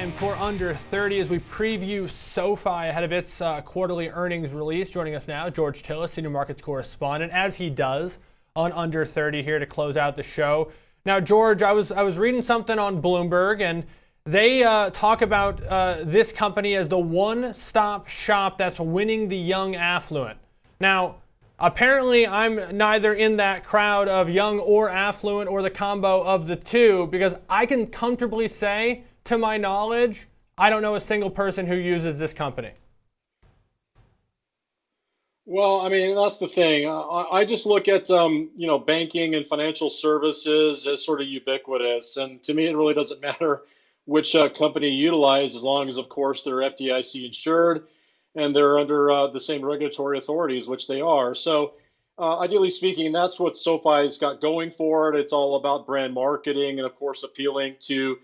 time for Under 30 as we preview SoFi ahead of its quarterly earnings release. Joining us now, George Tsilis, senior markets correspondent, as he does on Under 30 here to close out the show. Now, George, I was reading something on Bloomberg, and they talk about this company as the one-stop shop that's winning the young affluent. Now, apparently, I'm neither in that crowd of young or affluent or the combo of the two, because I can comfortably say, to my knowledge, I don't know a single person who uses this company. Well, I mean, that's the thing. I just look at, banking and financial services as sort of ubiquitous. And to me, it really doesn't matter which company you utilize, as long as, of course, they're FDIC insured and they're under the same regulatory authorities, which they are. So ideally speaking, that's what SoFi's got going for it. It's all about brand marketing and, of course, appealing to,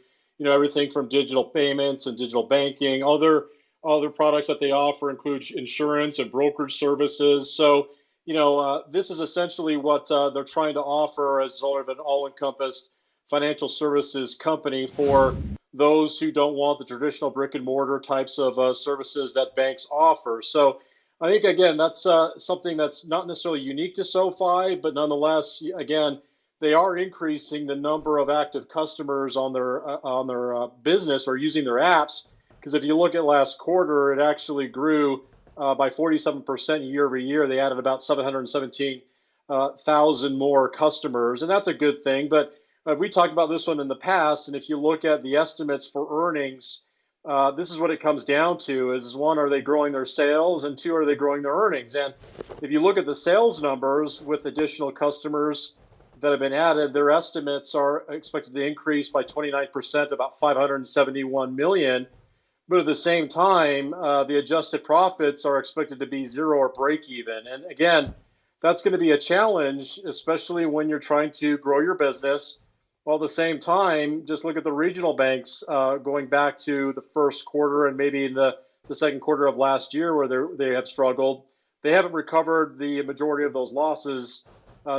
everything from digital payments and digital banking. Other products that they offer include insurance and brokerage services. So, this is essentially what they're trying to offer as sort of an all-encompassed financial services company for those who don't want the traditional brick and mortar types of services that banks offer. So I think, again, that's something that's not necessarily unique to SoFi, but nonetheless, again, they are increasing the number of active customers on their business or using their apps. Because if you look at last quarter, it actually grew by 47% year over year. They added about 717,000 more customers, and that's a good thing. But we talked about this one in the past, and if you look at the estimates for earnings, this is what it comes down to: is one, are they growing their sales, and two, are they growing their earnings? And if you look at the sales numbers with additional customers that have been added, their estimates are expected to increase by 29%, about 571 million. But at the same time, the adjusted profits are expected to be zero or break even. And again, that's going to be a challenge, especially when you're trying to grow your business. While at the same time, just look at the regional banks going back to the first quarter and maybe in the second quarter of last year where they have struggled. They haven't recovered the majority of those losses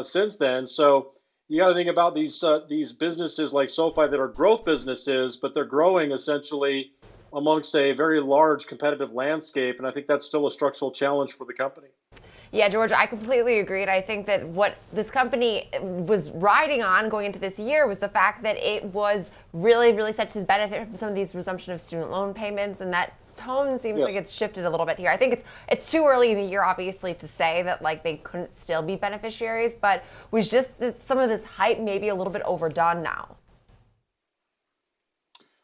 since then. So you got to think about these businesses like SoFi that are growth businesses, but they're growing essentially amongst a very large competitive landscape. And I think that's still a structural challenge for the company. Yeah, George, I completely agree. And I think that what this company was riding on going into this year was the fact that it was really set to benefit from some of these resumption of student loan payments. And that tone seems like it's shifted a little bit here. I think it's too early in the year, obviously, to say that like they couldn't still be beneficiaries, but was just that some of this hype maybe a little bit overdone now.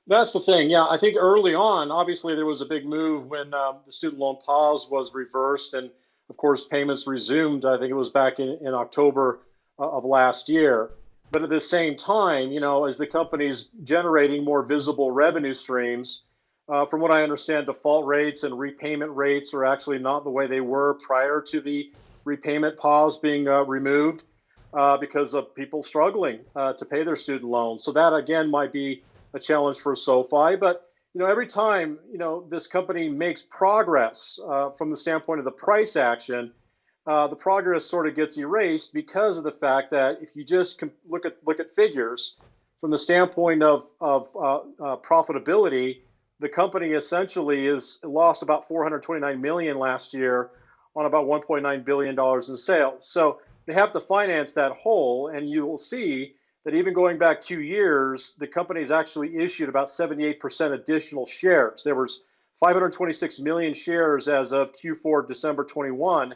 That's the thing. Yeah, I think early on, obviously, there was a big move when the student loan pause was reversed and, of course, payments resumed. I think it was back in October of last year. But at the same time, as the company's generating more visible revenue streams, from what I understand, default rates and repayment rates are actually not the way they were prior to the repayment pause being removed because of people struggling to pay their student loans. So that, again, might be a challenge for SoFi. But every time this company makes progress from the standpoint of the price action, the progress sort of gets erased because of the fact that if you just look at figures from the standpoint of profitability, the company essentially is lost about 429 million last year on about 1.9 billion dollars in sales. So they have to finance that hole, and you will see that even going back 2 years, the company's actually issued about 78% additional shares. There was 526 million shares as of Q4 December 21.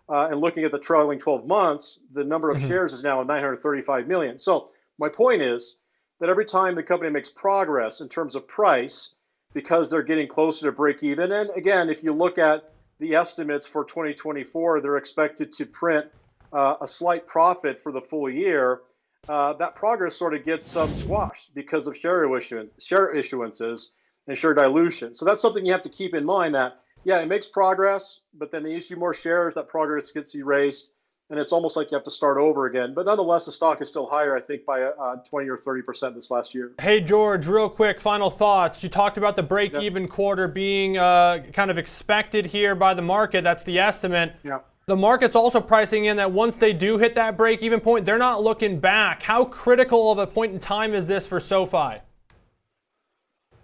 And looking at the trailing 12 months, the number of shares is now 935 million. So my point is that every time the company makes progress in terms of price, because they're getting closer to break even. And again, if you look at the estimates for 2024, they're expected to print a slight profit for the full year. That progress sort of gets squashed because of share issuances and share dilution. So that's something you have to keep in mind, that, yeah, it makes progress, but then they issue more shares, that progress gets erased, and it's almost like you have to start over again. But nonetheless, the stock is still higher, I think, by 20 or 30% this last year. Hey, George, real quick, final thoughts. You talked about the break-even quarter being kind of expected here by the market. That's the estimate. Yeah. The market's also pricing in that once they do hit that break-even point, they're not looking back. How critical of a point in time is this for SoFi?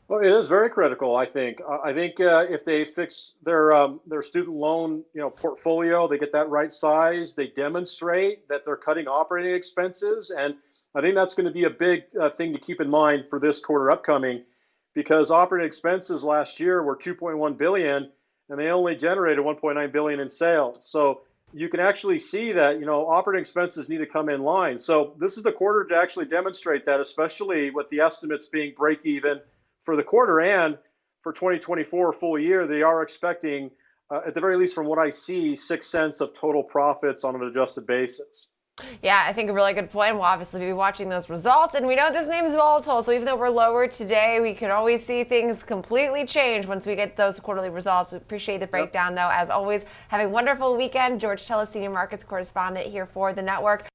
Well, it is very critical, I think. I think if they fix their student loan, portfolio, they get that right size. They demonstrate that they're cutting operating expenses, and I think that's going to be a big thing to keep in mind for this quarter upcoming, because operating expenses last year were 2.1 billion, and they only generated 1.9 billion in sales. So you can actually see that operating expenses need to come in line. So this is the quarter to actually demonstrate that, especially with the estimates being break even for the quarter and for 2024 full year. They are expecting, at the very least from what I see, 6 cents of total profits on an adjusted basis. Yeah, I think a really good point. We'll obviously be watching those results. And we know this name is volatile, so even though we're lower today, we could always see things completely change once we get those quarterly results. We appreciate the breakdown, though. As always, have a wonderful weekend. George Tsilis, Senior Markets Correspondent here for the network.